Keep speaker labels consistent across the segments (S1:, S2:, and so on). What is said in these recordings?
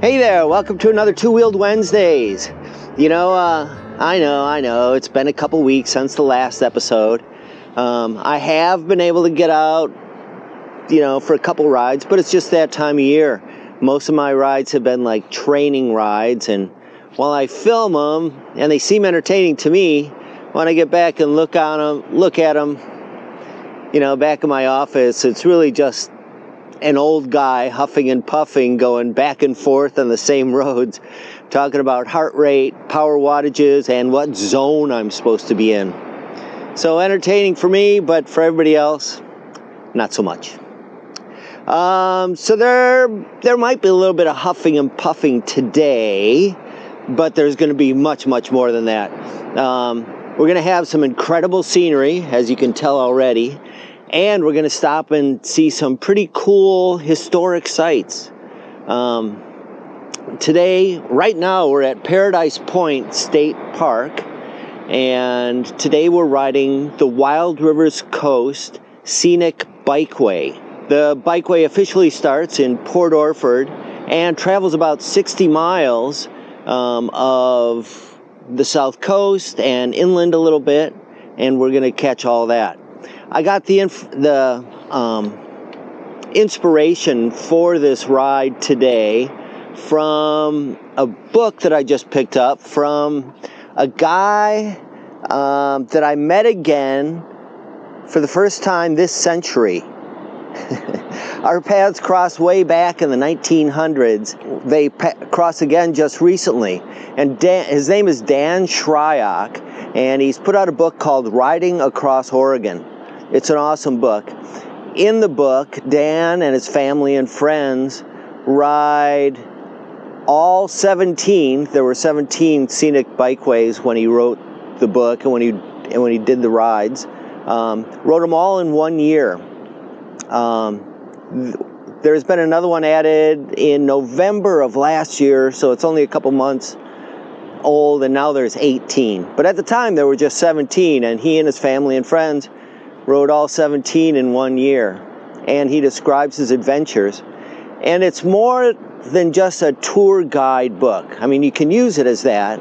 S1: Hey there, welcome to another Two-Wheeled Wednesdays. I know, it's been a couple weeks since the last episode. I have been able to get out, for a couple rides, but it's just that time of year. Most of my rides have been like training rides, and while I film them, and they seem entertaining to me, when I get back and look at them, back in my office, it's really just an old guy huffing and puffing going back and forth on the same roads, talking about heart rate, power wattages, and what zone I'm supposed to be in. So entertaining for me, but for everybody else, not so much. So there might be a little bit of huffing and puffing today, but there's going to be much, much more than that. We're going to have some incredible scenery, as you can tell already. And we're going to stop and see some pretty cool historic sites. Today, right now, we're at Paradise Point State Park. And today we're riding the Wild Rivers Coast Scenic Bikeway. The bikeway officially starts in Port Orford and travels about 60 miles of the south coast and inland a little bit. And we're going to catch all that. I got the inspiration for this ride today from a book that I just picked up from a guy that I met again for the first time this century. Our paths crossed way back in the 1900s. They crossed again just recently. And his name is Dan Shryock, and he's put out a book called Riding Across Oregon. It's an awesome book. In the book, Dan and his family and friends ride all 17. There were 17 scenic bikeways when he wrote the book and when he did the rides. Wrote them all in 1 year. There's been another one added in November of last year, so it's only a couple months old, and now there's 18. But at the time, there were just 17, and he and his family and friends rode all 17 in 1 year, and he describes his adventures. And it's more than just a tour guide book. I mean, you can use it as that,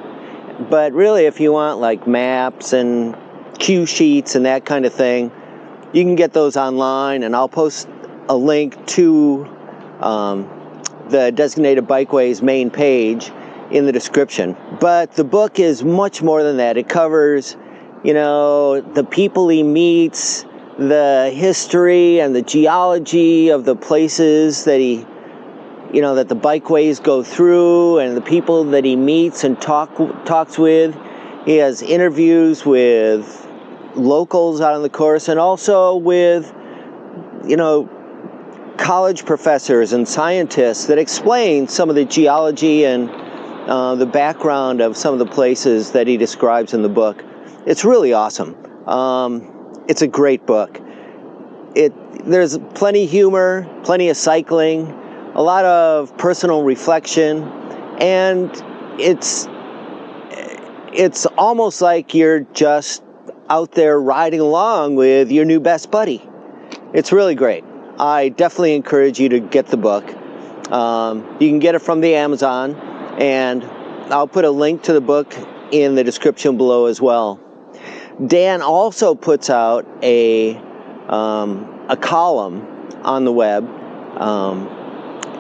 S1: but really if you want like maps and cue sheets and that kind of thing, you can get those online, and I'll post a link to the Designated Bikeways main page in the description. But the book is much more than that. It covers the people he meets, the history and the geology of the places that that the bikeways go through, and the people that he meets and talks with. He has interviews with locals out on the course, and also with, college professors and scientists that explain some of the geology and the background of some of the places that he describes in the book. It's really awesome. It's a great book. There's plenty of humor, plenty of cycling, a lot of personal reflection, and it's almost like you're just out there riding along with your new best buddy. It's really great. I definitely encourage you to get the book. You can get it from the Amazon, and I'll put a link to the book in the description below as well. Dan also puts out a column on the web,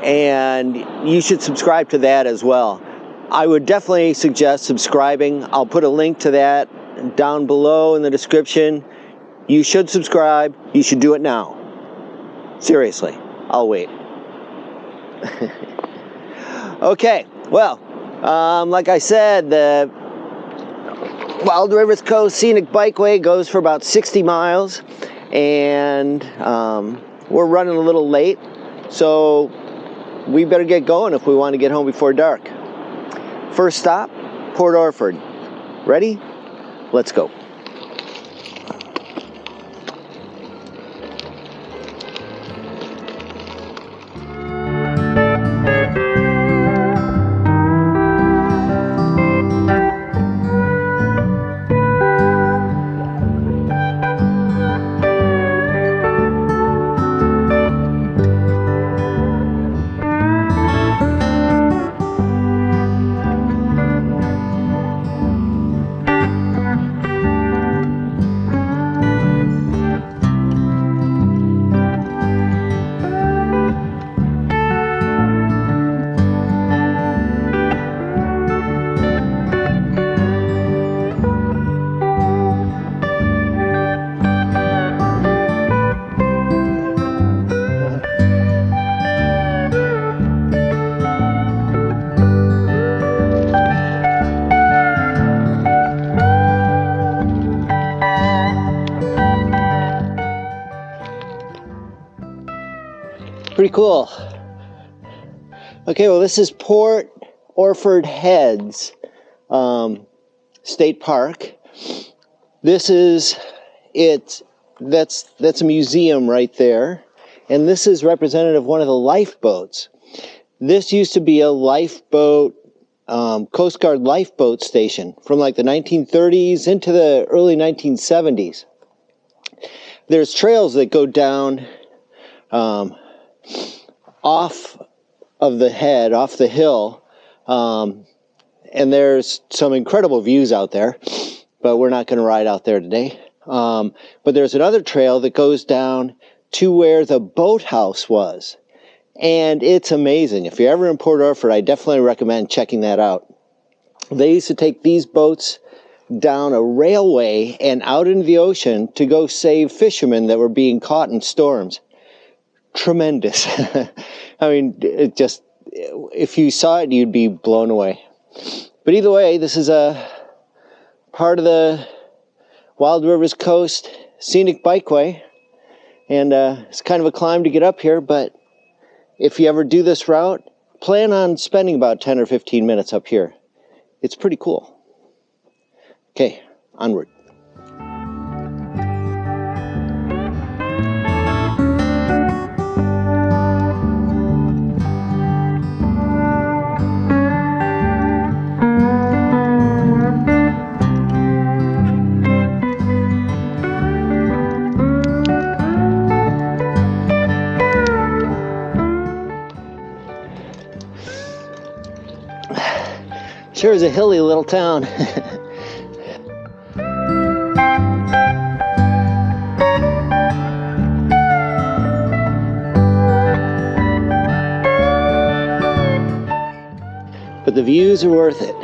S1: and you should subscribe to that as well. I would definitely suggest subscribing. I'll put a link to that down below in the description. You should subscribe. You should do it now. Seriously, I'll wait. Okay, well, like I said, the Wild Rivers Coast Scenic Bikeway goes for about 60 miles, and we're running a little late, so we better get going if we want to get home before dark. First stop, Port Orford. Ready? Let's go. Pretty cool. Okay, well, this is Port Orford Heads State Park. This is that's a museum right there, and this is representative of one of the lifeboats. This used to be a lifeboat, Coast Guard lifeboat station from like the 1930s into the early 1970s. There's trails that go down off of the head, off the hill, and there's some incredible views out there, but we're not going to ride out there today. But there's another trail that goes down to where the boathouse was, and it's amazing. If you're ever in Port Orford, I definitely recommend checking that out. They used to take these boats down a railway and out into the ocean to go save fishermen that were being caught in storms. Tremendous. I mean, it just, if you saw it, you'd be blown away. But either way, this is a part of the Wild Rivers Coast Scenic Bikeway, and it's kind of a climb to get up here, but if you ever do this route, plan on spending about 10 or 15 minutes up here. It's pretty cool. Okay, onward. Sure is a hilly little town. But the views are worth it.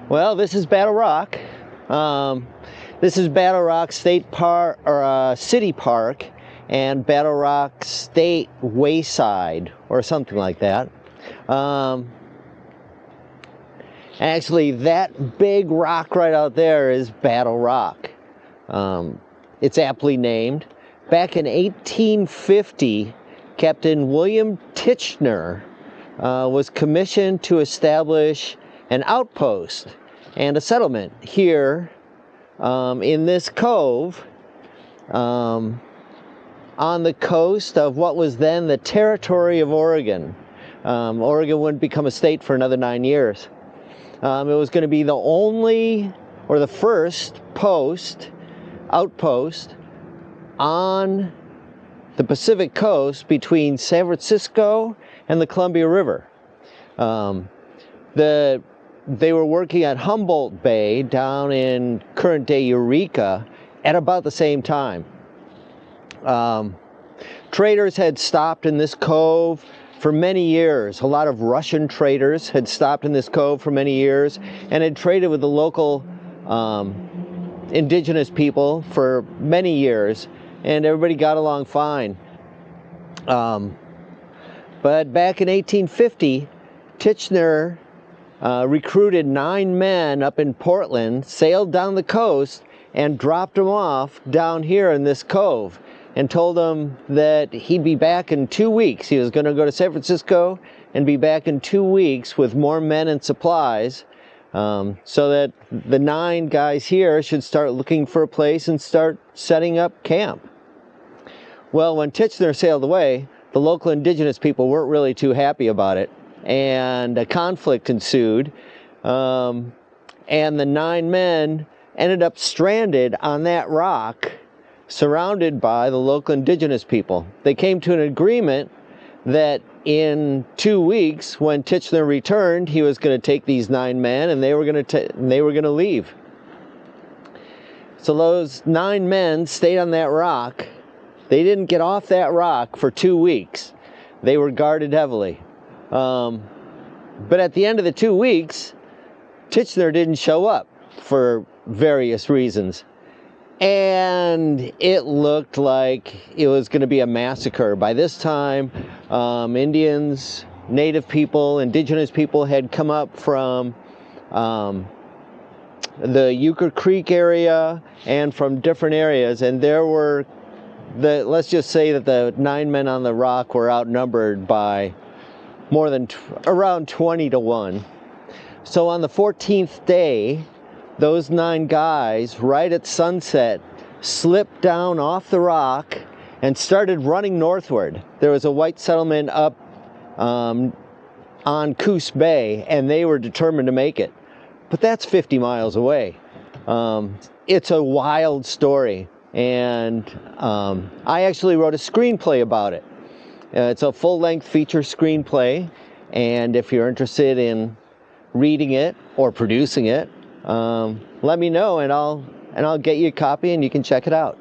S1: Well, this is Battle Rock. This is Battle Rock State Park, or City Park, and Battle Rock State Wayside, or something like that. Actually, that big rock right out there is Battle Rock. It's aptly named. Back in 1850, Captain William Titchener was commissioned to establish an outpost and a settlement here in this cove on the coast of what was then the territory of Oregon. Oregon wouldn't become a state for another 9 years. It was going to be the only, or the first outpost on the Pacific coast between San Francisco and the Columbia River. They were working at Humboldt Bay down in current-day Eureka at about the same time. Traders had stopped in this cove for many years. A lot of Russian traders had stopped in this cove for many years and had traded with the local indigenous people for many years, and everybody got along fine. But back in 1850, Titchener recruited 9 men up in Portland, sailed down the coast, and dropped them off down here in this cove, and told them that he'd be back in 2 weeks. He was going to go to San Francisco and be back in 2 weeks with more men and supplies, so that the 9 guys here should start looking for a place and start setting up camp. Well, when Titchener sailed away, the local indigenous people weren't really too happy about it, and a conflict ensued. and the 9 men ended up stranded on that rock, surrounded by the local indigenous people. They came to an agreement that in 2 weeks, when Titchener returned, he was going to take these 9 men and they were going to leave. So those 9 men stayed on that rock. They didn't get off that rock for 2 weeks. They were guarded heavily. But at the end of the 2 weeks, Titchener didn't show up for various reasons. And it looked like it was going to be a massacre. By this time, Indians, native people, indigenous people had come up from the Euchre Creek area and from different areas, and there were, let's just say that the 9 men on the rock were outnumbered by more than around 20 to 1. So on the 14th day, those 9 guys, right at sunset, slipped down off the rock and started running northward. There was a white settlement up on Coos Bay, and they were determined to make it. But that's 50 miles away. It's a wild story, and I actually wrote a screenplay about it. It's a full-length feature screenplay, and if you're interested in reading it or producing it, let me know, and I'll get you a copy and you can check it out.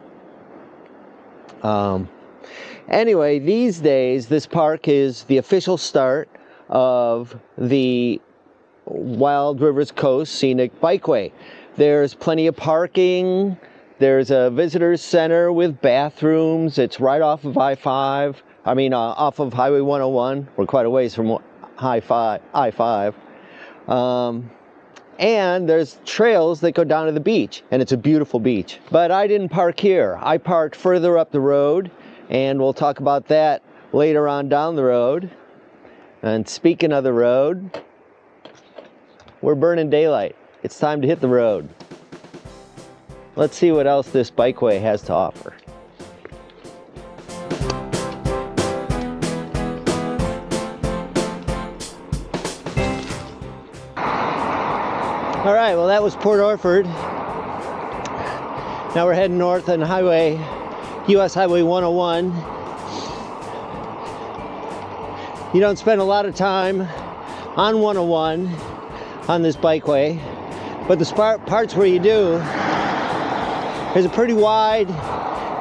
S1: Anyway, these days this park is the official start of the Wild Rivers Coast Scenic Bikeway. There's plenty of parking. There's a visitor's center with bathrooms. It's right off of I-5. Off of Highway 101. We're quite a ways from I-5. And there's trails that go down to the beach, and it's a beautiful beach. But I didn't park here. I parked further up the road, and we'll talk about that later on down the road. And speaking of the road, we're burning daylight. It's time to hit the road. Let's see what else this bikeway has to offer. All right, well, that was Port Orford. Now we're heading north on US Highway 101. You don't spend a lot of time on 101 on this bikeway, but the parts where you do, there's a pretty wide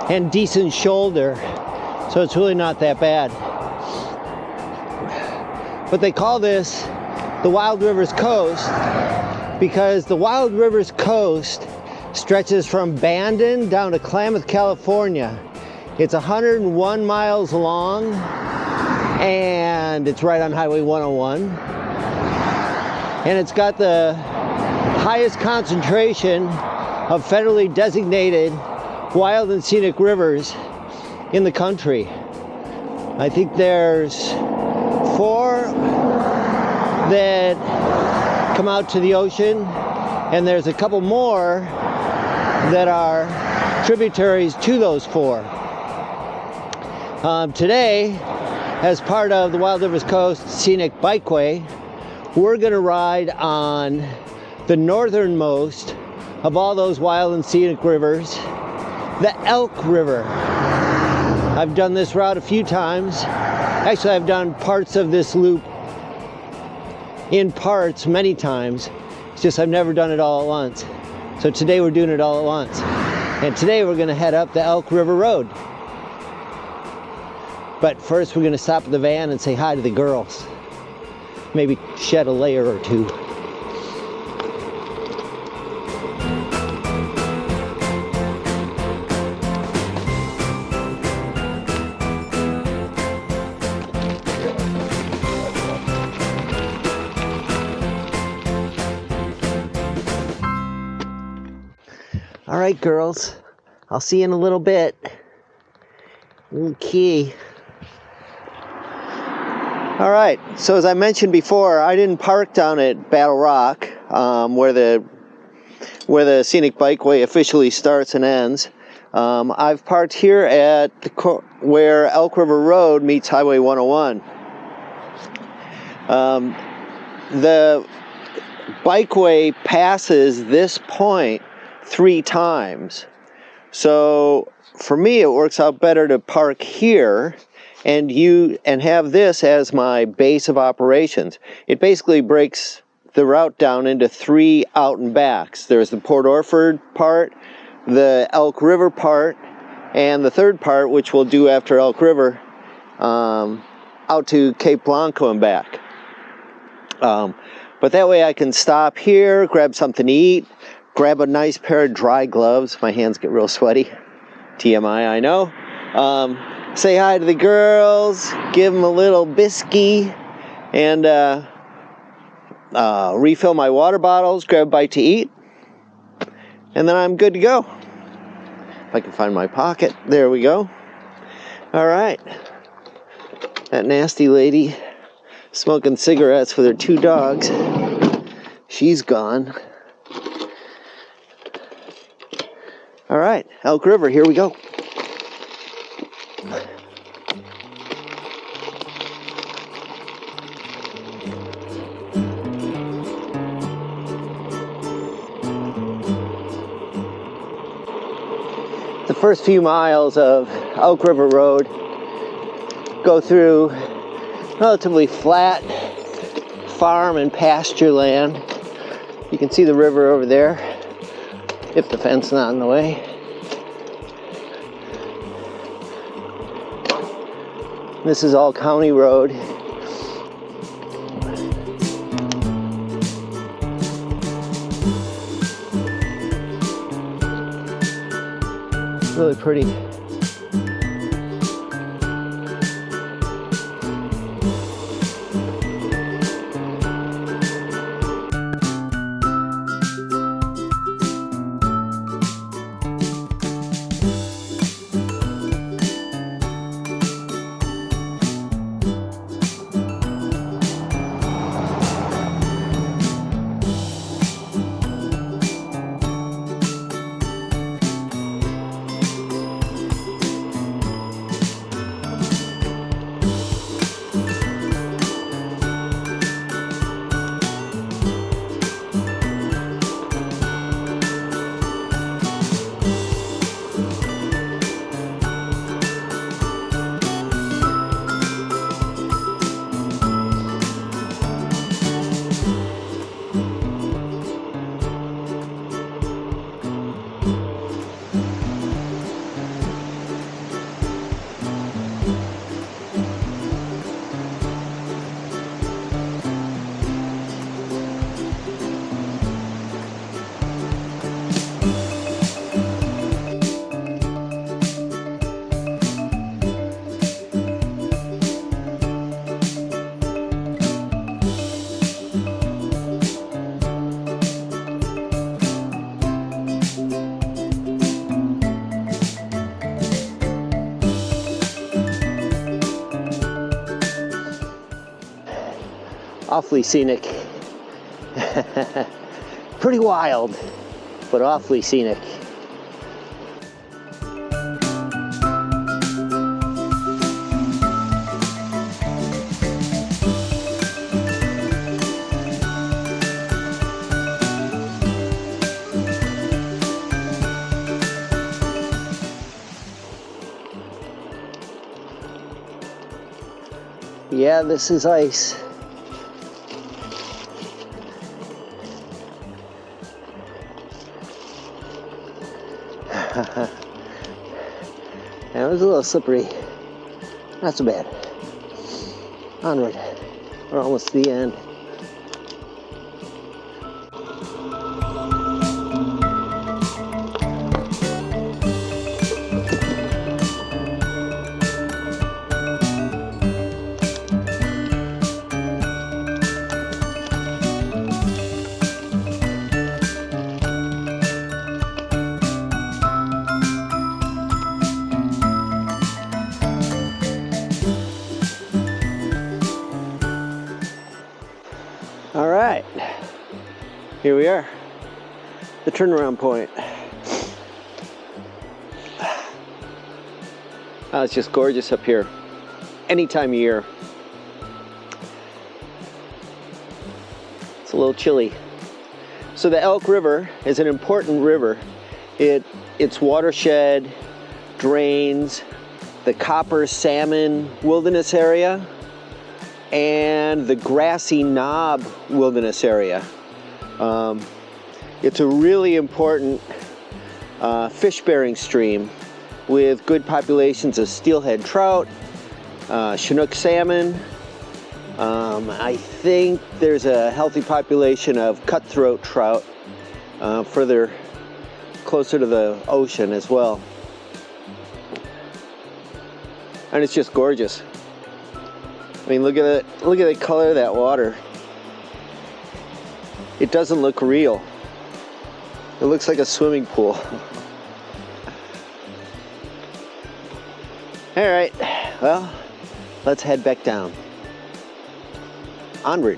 S1: and decent shoulder, so it's really not that bad. But they call this the Wild Rivers Coast because the Wild Rivers Coast stretches from Bandon down to Klamath, California. It's 101 miles long, and it's right on Highway 101. And it's got the highest concentration of federally designated wild and scenic rivers in the country. I think there's 4 that come out to the ocean, and there's a couple more that are tributaries to those 4. Today, as part of the Wild Rivers Coast Scenic Bikeway, we're going to ride on the northernmost of all those wild and scenic rivers, the Elk River. I've done this route a few times. Actually, I've done parts of this loop in parts many times. It's just I've never done it all at once. So today we're doing it all at once. And today we're going to head up the Elk River Road. But first we're going to stop at the van and say hi to the girls. Maybe shed a layer or 2. All right, girls, I'll see you in a little bit. Okay. All right, so as I mentioned before, I didn't park down at Battle Rock, where the Scenic Bikeway officially starts and ends. I've parked here at where Elk River Road meets Highway 101. The bikeway passes this point 3 times. So for me, it works out better to park here and have this as my base of operations. It basically breaks the route down into 3 out and backs. There's the Port Orford part, the Elk River part, and the third part, which we'll do after Elk River, out to Cape Blanco and back. But that way I can stop here, grab something to eat, grab a nice pair of dry gloves. My hands get real sweaty. TMI, I know. Say hi to the girls, give them a little biscuit, and refill my water bottles, grab a bite to eat, and then I'm good to go. If I can find my pocket. There we go. All right. That nasty lady smoking cigarettes with her 2 dogs. She's gone. All right, Elk River, here we go. The first few miles of Elk River Road go through relatively flat farm and pasture land. You can see the river over there, if the fence is not in the way. This is all county road. Really pretty. Awfully scenic. Pretty wild, but awfully scenic. Yeah, this is ice. Yeah, it was a little slippery. Not so bad. Onward. We're almost to the end. All right, here we are, the turnaround point. Oh, it's just gorgeous up here, any time of year. It's a little chilly, So the Elk River is an important river. Its watershed drains the Copper Salmon Wilderness Area and the Grassy Knob Wilderness Area. It's a really important fish-bearing stream with good populations of steelhead trout, Chinook salmon. I think there's a healthy population of cutthroat trout further closer to the ocean as well. And it's just gorgeous. I mean, look at the color of that water. It doesn't look real. It looks like a swimming pool. All right, well, let's head back down. Onward.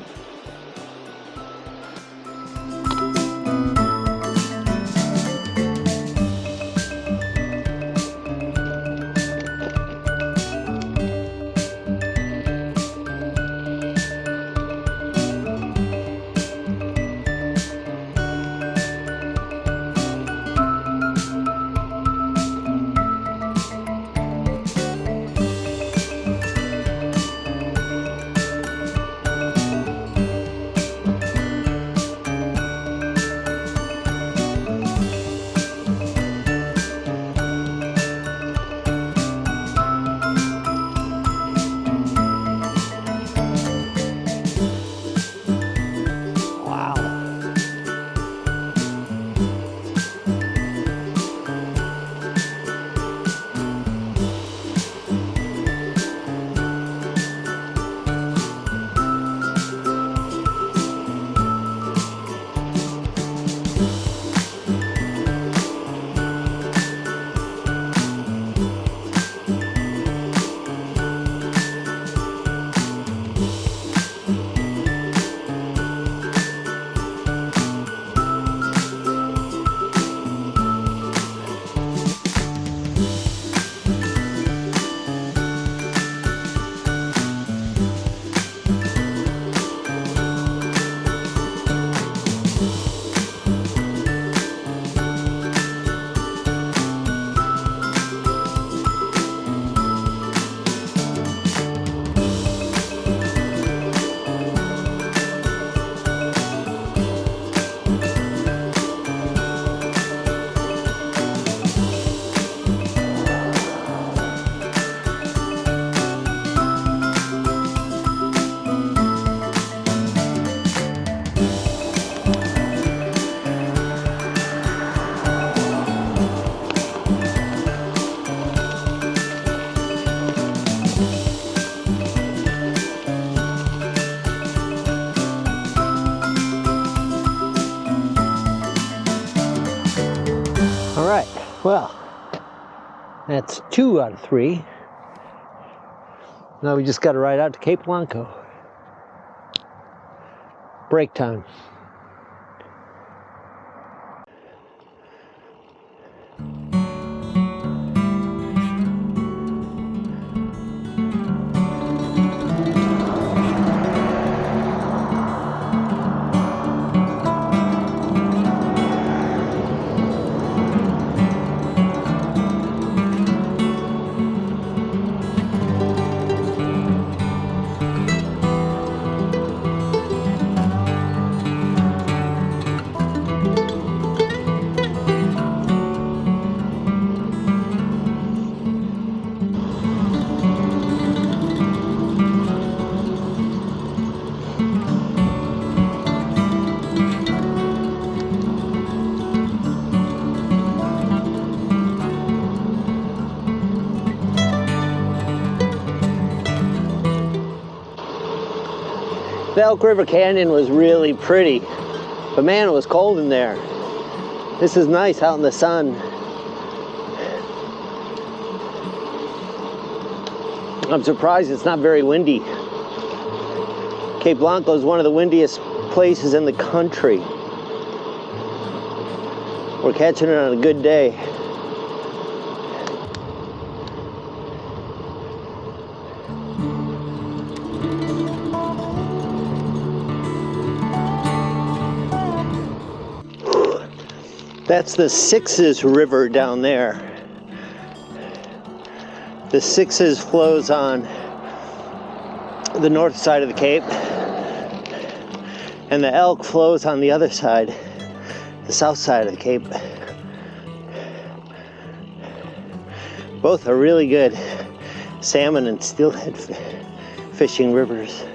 S1: All right, well, that's 2 out of 3. Now we just got to ride out to Cape Blanco. Break time. The Elk River Canyon was really pretty, but man, it was cold in there. This is nice out in the sun. I'm surprised it's not very windy. Cape Blanco is one of the windiest places in the country. We're catching it on a good day. That's the Sixes River down there. The Sixes flows on the north side of the Cape, and the Elk flows on the other side, the south side of the Cape. Both are really good salmon and steelhead fishing rivers.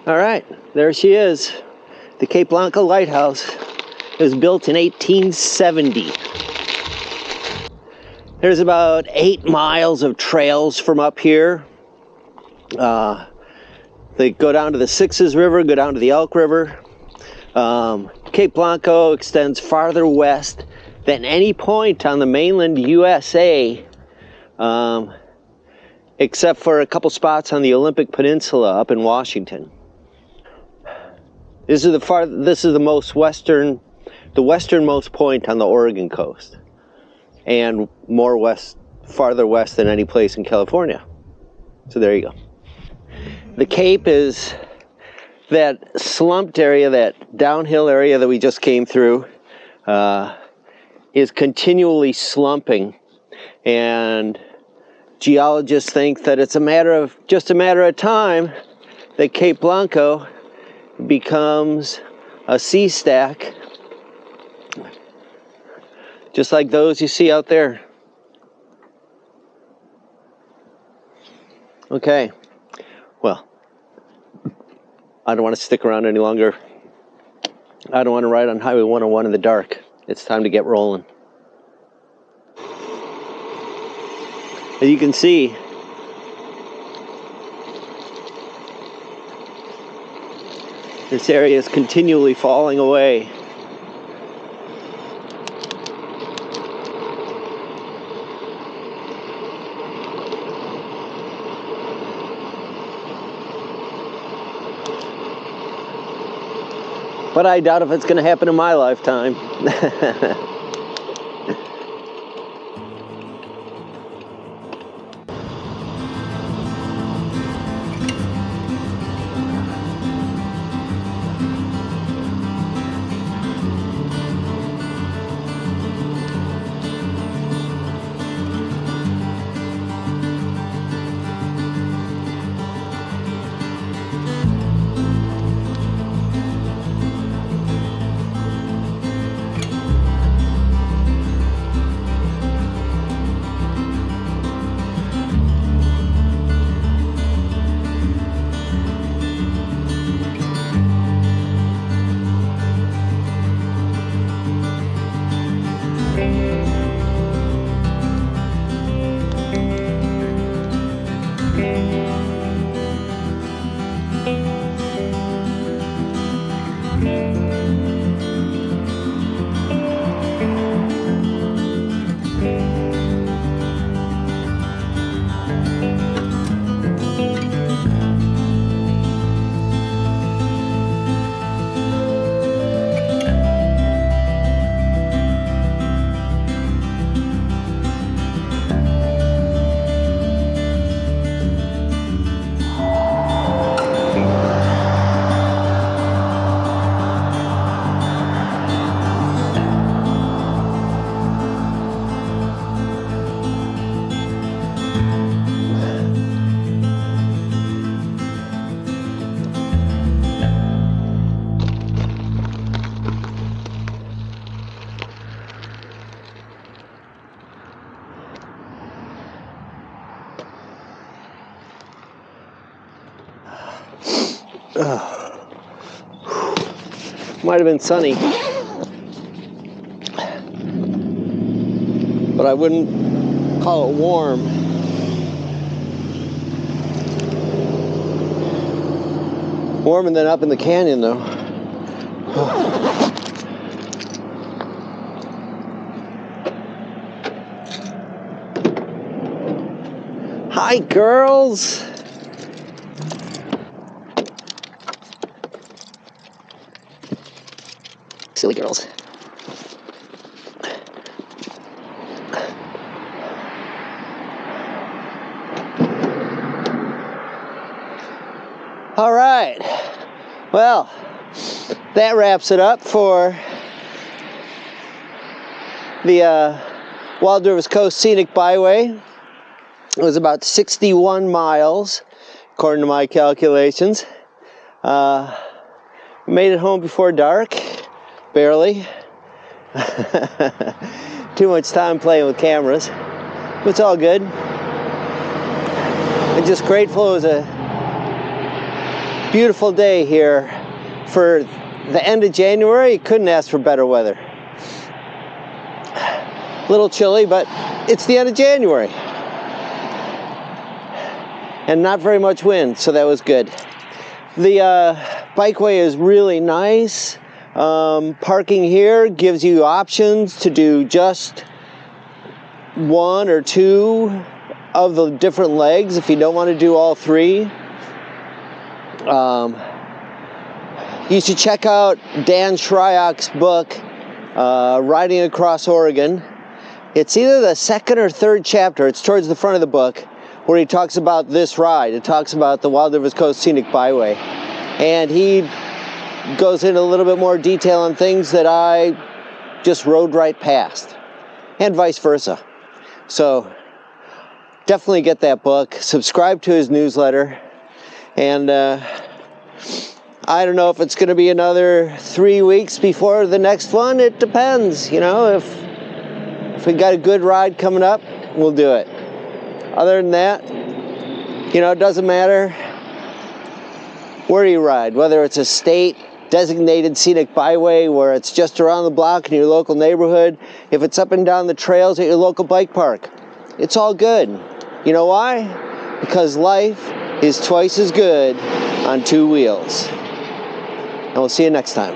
S1: All right, there she is, the Cape Blanco lighthouse. It was built in 1870. There's about 8 miles of trails from up here. They go down to the Sixes River, go down to the Elk River. Cape Blanco extends farther west than any point on the mainland USA, except for a couple spots on the Olympic Peninsula up in Washington. This is the westernmost point on the Oregon coast, and farther west than any place in California. So there you go. The Cape is that slumped area, that downhill area that we just came through, is continually slumping, and geologists think that it's just a matter of time that Cape Blanco becomes a sea stack, just like those you see out there. Okay, well, I don't want to stick around any longer. I don't want to ride on Highway 101 in the dark. It's time to get rolling. As you can see, this area is continually falling away. But I doubt if it's going to happen in my lifetime. Might have been sunny, but I wouldn't call it warm. Warmer than up in the canyon, though. Hi, girls. Silly girls. All right. Well, that wraps it up for the Wild Rivers Coast Scenic Byway. It was about 61 miles, according to my calculations. Made it home before dark, barely. Too much time playing with cameras. It's all good. I'm just grateful it was a beautiful day here for the end of January. You couldn't ask for better weather. A little chilly, but it's the end of January. And not very much wind, so that was good. The bikeway is really nice. Parking here gives you options to do just one or two of the different legs if you don't want to do all three. You should check out Dan Shryock's book, Riding Across Oregon. It's either the second or third chapter. It's towards the front of the book where he talks about this ride. It talks about the Wild Rivers Coast Scenic Byway. And he goes into a little bit more detail on things that I just rode right past, and vice versa. So definitely get that book, subscribe to his newsletter, and I don't know if it's going to be another 3 weeks before the next one. It depends, you know, if we got a good ride coming up, we'll do it. Other than that, you know, it doesn't matter where you ride, whether it's a state designated scenic byway where it's just around the block in your local neighborhood, if it's up and down the trails at your local bike park, it's all good. You know why? Because life is twice as good on two wheels. And we'll see you next time.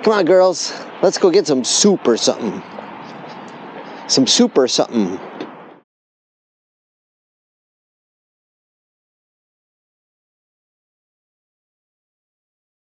S1: Come on, girls, let's go get some soup or something. Some soup or something.